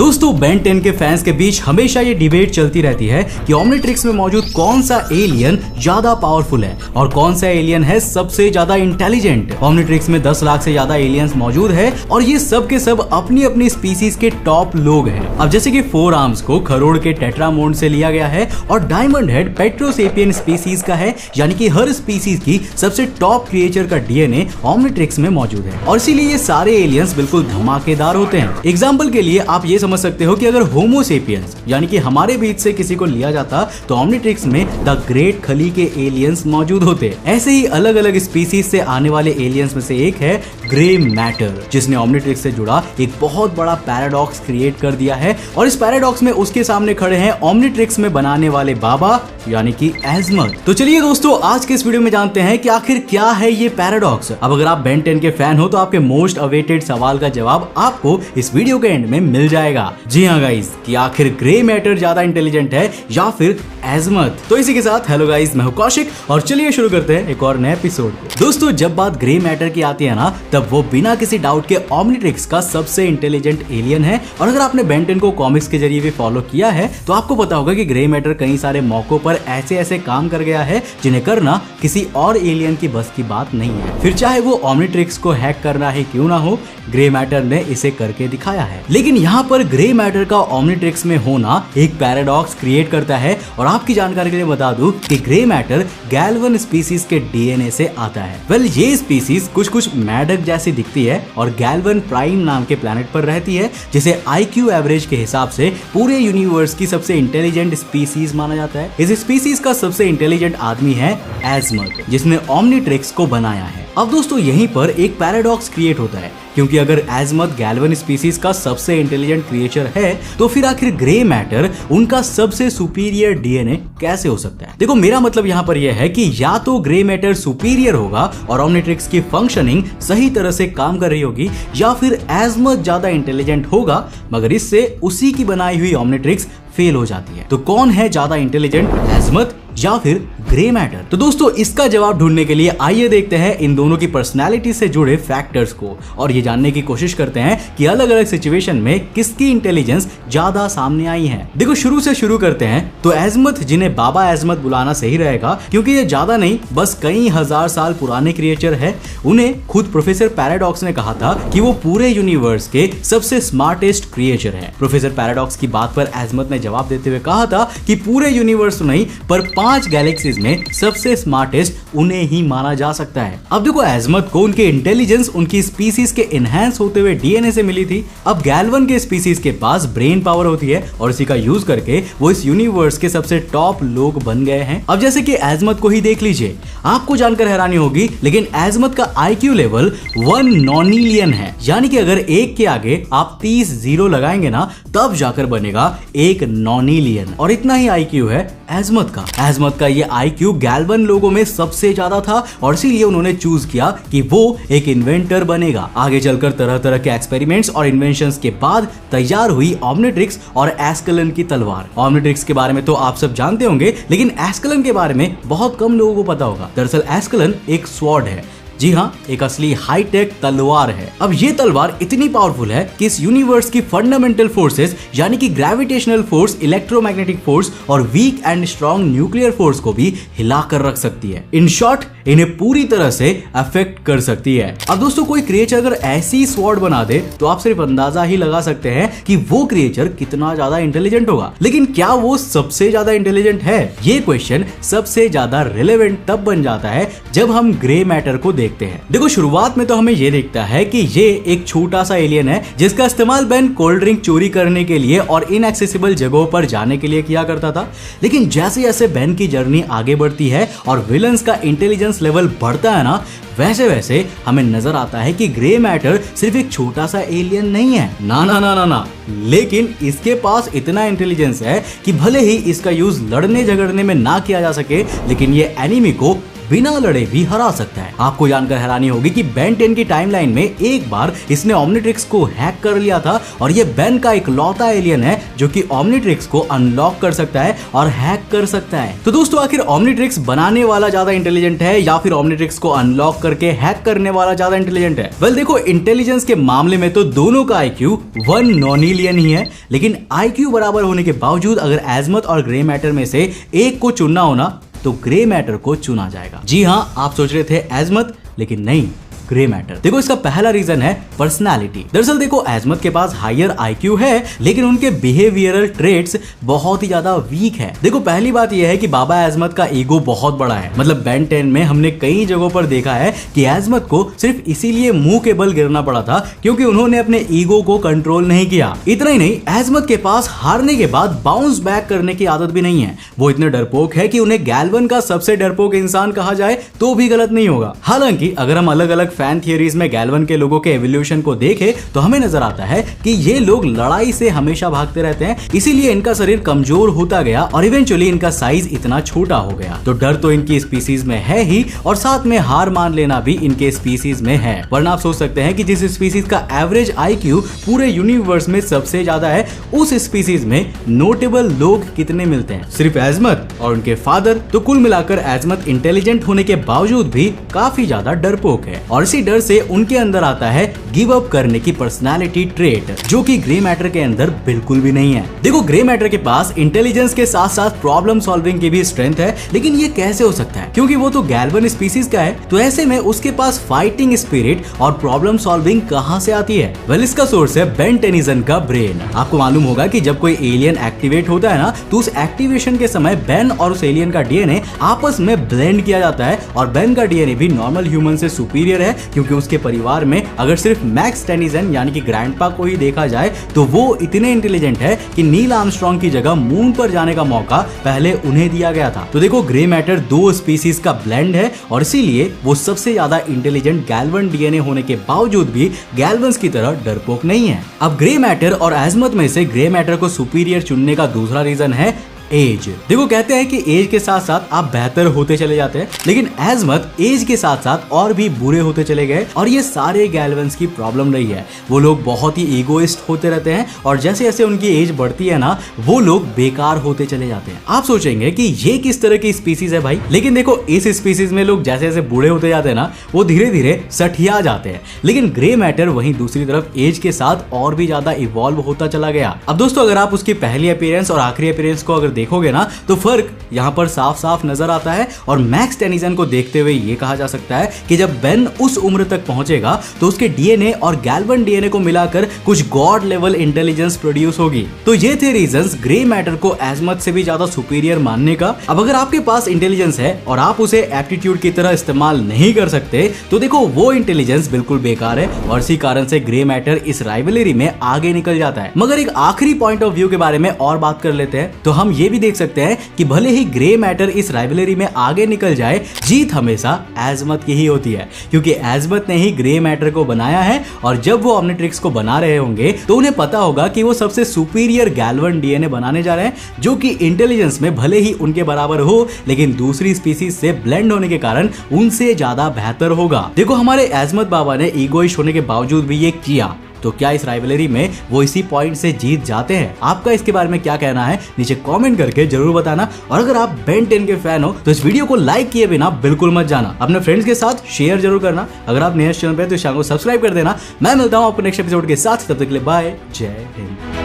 दोस्तों बेन 10 के फैंस के बीच हमेशा ये डिबेट चलती रहती है कि ओमनिट्रिक्स में मौजूद कौन सा एलियन ज्यादा पावरफुल है और कौन सा एलियन है सबसे ज्यादा इंटेलिजेंट। ओमनिट्रिक्स में 10 लाख से ज्यादा एलियंस मौजूद है और ये सब के सब अपनी अपनी स्पीसीज के टॉप लोग हैं। अब जैसे कि 4 आर्म्स को खरोड़ के टेट्रामोंड से लिया गया है और डायमंड हेड पेट्रोसेपियन स्पीसीज का है, यानी कि हर स्पीसीज की सबसे टॉप क्रिएचर का डीएनए ओमनिट्रिक्स में मौजूद है और इसीलिए ये सारे एलियंस बिल्कुल धमाकेदार होते हैं। एग्जाम्पल के लिए आप ये समझ सकते हो कि अगर होमो सेपियंस यानी कि हमारे बीच से किसी को लिया जाता तो ओमनिट्रिक्स में द ग्रेट खली के एलियंस मौजूद होते। ऐसे ही अलग अलग स्पीसीज से आने वाले एलियंस में से एक है ग्रे मैटर, जिसने ओमनिट्रिक्स से जुड़ा एक बहुत बड़ा पैराडॉक्स क्रिएट कर दिया है और इस पैराडॉक्स में उसके सामने खड़े हैं ओमनिट्रिक्स में बनाने वाले बाबा यानी कि एजमथ। तो चलिए दोस्तों आज के इस वीडियो में जानते हैं कि आखिर क्या है ये पैराडॉक्स। अब अगर आप बेन 10 के फैन हो तो आपके मोस्ट अवेटेड सवाल का जवाब आपको इस वीडियो के एंड में मिल जाएगा। जी हाँ गाइस, कि आखिर ग्रे मैटर ज्यादा इंटेलिजेंट है या फिर एजमथ। तो इसी के साथ हेलो गाइस, मैं हूं कौशिक और चलिए शुरू करते हैं एक और नए एपिसोड। दोस्तों जब बात ग्रे मैटर की आती है ना, तब वो बिना किसी डाउट के ओमनिट्रिक्स का सबसे इंटेलिजेंट एलियन है। और अगर आपने बेन 10 को कॉमिक्स के जरिए भी फॉलो किया है तो आपको पता होगा कि ग्रे मैटर कई सारे मौकों पर ऐसे ऐसे काम कर गया है जिन्हें करना किसी और एलियन की बस की बात नहीं है। फिर चाहे वो ओमनिट्रिक्स को हैक करना ही क्यों ना हो, ग्रे मैटर ने इसे करके दिखाया है। लेकिन यहाँ पर ग्रे मैटर का ओमनिट्रिक्स में होना एक पैराडॉक्स क्रिएट करता है और आपकी जानकारी के लिए बता दूं कि ग्रे मैटर गैल्वन स्पीसीज के डीएनए से आता है। वेल ये स्पीसीज कुछ मैडक जैसी दिखती है और गैल्वन प्राइम नाम के प्लैनेट पर रहती है, जिसे IQ एवरेज के हिसाब से पूरे यूनिवर्स की सबसे इंटेलिजेंट स्पीसीज माना जाता है। इस स्पीसीज का सबसे इंटेलिजेंट आदमी है एजमथ, जिसने ओमनिट्रिक्स को बनाया है। अब दोस्तों यहीं पर एक पैराडॉक्स क्रिएट होता है, क्योंकि अगर एजमथ गैल्वन स्पीसीज का सबसे इंटेलिजेंट क्रिएचर है तो फिर आखिर ग्रे मैटर उनका सबसे सुपीरियर डीएनए कैसे हो सकता है। देखो मेरा मतलब यहाँ पर यह है कि या तो ग्रे मैटर सुपीरियर होगा और ओमनिट्रिक्स की फंक्शनिंग सही तरह से काम कर रही होगी, या फिर एजमथ ज्यादा इंटेलिजेंट होगा मगर इससे उसी की बनाई हुई ओमनिट्रिक्स फेल हो जाती है। तो कौन है ज्यादा इंटेलिजेंट, एजमथ या फिर ग्रे मैटर? तो दोस्तों इसका जवाब ढूंढने के लिए आइए देखते हैं इन दोनों की पर्सनालिटी से जुड़े फैक्टर्स को और ये जानने की कोशिश करते हैं कि अलग अलग सिचुएशन में किसकी इंटेलिजेंस ज्यादा सामने आई है। देखो शुरू से शुरू करते हैं तो एजमथ, जिन्हें बाबा एजमथ बुलाना सही रहेगा क्योंकि ये ज्यादा नहीं बस कई हजार साल पुराने क्रिएचर है। उन्हें खुद प्रोफेसर पैराडॉक्स ने कहा था कि वो पूरे यूनिवर्स के सबसे स्मार्टेस्ट क्रिएचर है। प्रोफेसर पैराडॉक्स की बात पर एजमथ ने जवाब देते हुए कहा था कि पूरे यूनिवर्स नहीं पर 5 गैलेक्सीज में सबसे स्मार्टेस्ट उन्हें ही माना जा सकता है। अब देखो एजमथ को उनके इंटेलिजेंस उनकी स्पीसीज के एनहांस होते हुए डीएनए से मिली थी। अब गैल्वन के स्पीसीज के पास ब्रेन पावर होती है और इसी का यूज करके वो इस यूनिवर्स के सबसे टॉप लोग बन गए हैं। अब जैसे कि एजमथ को ही देख लीजिए, आपको जानकर हैरानी होगी लेकिन एजमथ का IQ लेवल 1 नॉनिलियन है, यानी कि अगर 1 के आगे आप 30 जीरो लगाएंगे ना तब जाकर बनेगा 1 नॉनिलियन। और इतना ही IQ है एजमथ का। एजमथ का ये IQ गैल्वन लोगों में सबसे ज्यादा था और इसीलिए उन्होंने चूज किया कि वो एक इन्वेंटर बनेगा। आगे चलकर तरह तरह के एक्सपेरिमेंट्स और इन्वेंशंस के बाद तैयार हुई ओमनिट्रिक्स और एस्कलन की तलवार। ओमनिट्रिक्स के बारे में तो आप सब जानते होंगे लेकिन एस्कलन के बारे में बहुत कम लोगों को पता होगा। दरअसल एस्कलन एक स्वॉर्ड है, जी हाँ एक असली हाईटेक तलवार है। अब ये तलवार इतनी पावरफुल है कि इस यूनिवर्स की फंडामेंटल फोर्सेस यानी कि ग्रेविटेशनल फोर्स, इलेक्ट्रोमैग्नेटिक फोर्स और weak and strong nuclear force को भी हिलाकर रख सकती है। इन शॉर्ट इन्हें पूरी तरह से अफेक्ट कर सकती है। अब दोस्तों कोई क्रिएचर अगर ऐसी स्वॉर्ड बना दे तो आप सिर्फ अंदाजा ही लगा सकते हैं कि वो क्रिएचर कितना ज्यादा इंटेलिजेंट होगा। लेकिन क्या वो सबसे ज्यादा इंटेलिजेंट है? ये क्वेश्चन सबसे ज्यादा रिलेवेंट तब बन जाता है जब हम ग्रे मैटर को देखते हैं। देखो शुरुआत में तो हमें ये दिखता है कि ये एक छोटा सा एलियन है जिसका इस्तेमाल बेन कोल्ड ड्रिंक चोरी करने के लिए और इनएक्सेसिबल जगहों पर जाने के लिए किया करता था। लेकिन जैसे जैसे बेन की जर्नी आगे बढ़ती है और विलन्स का इंटेलिजेंस लेवल बढ़ता है ना, वैसे वैसे हमें नजर आता है कि ग्रे मैटर सिर्फ एक छोटा सा एलियन नहीं है। ना ना ना ना ना, लेकिन इसके पास इतना इंटेलिजेंस है कि भले ही इसका यूज लड़ने झगड़ने में ना किया जा सके लेकिन ये एनिमी को बिना लड़े भी हरा सकता है। आपको जानकर हैरानी होगी कि बेन 10 की टाइमलाइन में एक बार इसने ओमनिट्रिक्स को हैक कर लिया था और ये बेन का इकलौता एलियन है जो कि ओमनिट्रिक्स को अनलॉक कर सकता है और हैक कर सकता है। तो दोस्तों आखिर ओमनिट्रिक्स बनाने वाला ज्यादा इंटेलिजेंट है या फिर ओमनिट्रिक्स को अनलॉक करके हैक करने वाला ज्यादा इंटेलिजेंट है? वेल देखो, इंटेलिजेंस के मामले में तो दोनों का IQ 1 नॉन-एलियन ही है, लेकिन IQ बराबर होने के बावजूद अगर एजमथ और ग्रे मैटर में से एक को चुनना हो ना तो ग्रे मैटर को चुना जाएगा। जी हाँ, आप सोच रहे थे एजमथ, लेकिन नहीं, ग्रे मैटर। देखो इसका पहला रीजन है पर्सनालिटी। दरअसल देखो एजमथ के पास हायर IQ है लेकिन उनके बिहेवियरल ट्रेट्स बहुत ही ज्यादा वीक है। देखो पहली बात यह है कि बाबा एजमथ का ईगो बहुत बड़ा है। मतलब बेन 10 में हमने कई जगहों पर देखा है कि एजमथ को सिर्फ इसीलिए मुंह के बल गिरना पड़ा था क्योंकि उन्होंने अपने ईगो को कंट्रोल नहीं किया। इतना ही नहीं, एजमथ के पास हारने के बाद बाउंस बैक करने की आदत भी नहीं है। वो इतने डरपोक है कि उन्हें गैल्वन का सबसे डरपोक इंसान कहा जाए तो भी गलत नहीं होगा। हालांकि अगर हम अलग अलग फैन थियरीज में गैल्वन के लोगों के एवोल्यूशन को देखें तो हमें नजर आता है कि ये लोग लड़ाई से हमेशा भागते रहते हैं, इसीलिए इनका शरीर कमजोर होता गया और इवेंचुअली इनका साइज इतना छोटा हो गया। तो डर तो इनकी स्पीसीज में है ही और साथ में हार मान लेना भी इनके स्पीसीज में है। वरना आप सोच सकते हैं कि जिस स्पीसीज का एवरेज IQ पूरे यूनिवर्स में सबसे ज्यादा है उस स्पीसीज में नोटेबल लोग कितने मिलते हैं? सिर्फ एजमथ और उनके फादर। तो कुल मिलाकर एजमथ इंटेलिजेंट होने के बावजूद भी काफी ज्यादा डरपोक है और इसी डर से उनके अंदर आता है गिव अप करने की पर्सनालिटी ट्रेट, जो कि ग्रे मैटर के अंदर बिल्कुल भी नहीं है। देखो ग्रे मैटर के पास इंटेलिजेंस के साथ साथ प्रॉब्लम सॉल्विंग की भी स्ट्रेंथ है, लेकिन ये कैसे हो सकता है? क्योंकि वो तो गैल्वन स्पीसीज का है, तो ऐसे में उसके पास फाइटिंग स्पिरिट और प्रॉब्लम सॉल्विंग कहां से आती है? वेल इसका सोर्स है बेन टेनिसन का ब्रेन। आपको मालूम होगा कि जब कोई एलियन एक्टिवेट होता है ना तो उस एक्टिवेशन के समय बेन और उस एलियन का DNA आपस में ब्लेंड किया जाता है और बेन का DNA भी नॉर्मल ह्यूमन से सुपीरियर है क्योंकि उसके परिवार में अगर सिर्फ मैक्स टेनिसन यानी कि ग्रैंडपा को ही देखा जाए तो वो इतने इंटेलिजेंट है कि नील आर्मस्ट्रांग की जगह मून पर जाने का मौका पहले उन्हें दिया गया था। तो देखो ग्रे मैटर दो स्पीसीज का ब्लेंड है और इसीलिए वो सबसे ज्यादा इंटेलिजेंट गैल्वन DNA होने के बावजूद भी गैल्वंस की तरह डरपोक नहीं है। अब ग्रे मैटर और एजमथ में से ग्रे मैटर को सुपीरियर चुनने का दूसरा रीजन है एज। देखो कहते हैं कि एज के साथ साथ आप बेहतर होते चले जाते हैं, लेकिन एजमथ एज के साथ साथ और भी बुरे होते चले गए और ये सारे गैल्वंस की प्रॉब्लम रही है। वो लोग बहुत ही ईगोइस्ट होते रहते हैं और जैसे जैसे उनकी एज बढ़ती है ना वो लोग बेकार होते चले जाते हैं। आप सोचेंगे कि ये किस तरह की स्पीसीज है भाई, लेकिन देखो इस स्पीसीज में लोग जैसे जैसे बूढ़े होते जाते हैं ना वो धीरे धीरे सठिया जाते हैं, लेकिन ग्रे मैटर वहीं दूसरी तरफ एज के साथ और भी ज्यादा इवॉल्व होता चला गया। अब दोस्तों अगर आप उसकी पहली अपीयरेंस और आखिरी अपीयरेंस को अगर देखोगे ना तो फर्क यहाँ पर साफ साफ नजर आता है और मैक्स टेनिसन को देखते हुए ये कहा जा सकता है कि जब बेन उस उम्र तक पहुंचेगा तो उसके DNA और गैल्वन DNA को मिलाकर कुछ गॉड लेवल इंटेलिजेंस प्रोड्यूस होगी। तो ये थे रीजंस ग्रे मैटर को एजमथ से भी ज्यादा सुपीरियर मानने का। अब अगर आपके पास इंटेलिजेंस है और आप उसे एप्टीट्यूड की तरह इस्तेमाल नहीं कर सकते तो देखो वो इंटेलिजेंस बिल्कुल बेकार है और इसी कारण से ग्रे मैटर इस राइवलरी में आगे निकल जाता है। मगर एक आखिरी पॉइंट ऑफ व्यू के बारे में और बात कर लेते हैं तो हम ये भी देख सकते हैं कि भले ही ग्रे मैटर इस राइवलरी में आगे निकल जाए, जीत हमेशा एजमथ की ही होती है क्योंकि एजमथ ने ही ग्रे मैटर को बनाया है और जब वो ओमनिट्रिक्स को बना रहे होंगे तो उन्हें पता होगा कि वो सबसे सुपीरियर गैल्वन DNA बनाने जा रहे हैं जो कि इंटेलिजेंस में भले ही उनके बराबर हो लेकिन दूसरी स्पीसीज से ब्लेंड होने के कारण उनसे ज्यादा बेहतर होगा। देखो हमारे एजमथ बाबा ने ईगोइस्ट होने के बावजूद भी ये किया, तो क्या इस राइवलरी में वो इसी पॉइंट से जीत जाते हैं? आपका इसके बारे में क्या कहना है नीचे कमेंट करके जरूर बताना और अगर आप बेन 10 के फैन हो तो इस वीडियो को लाइक किए बिना बिल्कुल मत जाना, अपने फ्रेंड्स के साथ शेयर जरूर करना। अगर आप नए चैनल पे तो इस चैनल को सब्सक्राइब कर देना। मैं मिलता हूँ आपको नेक्स्ट एपिसोड के साथ, तब तक के लिए बाय, जय हिंद।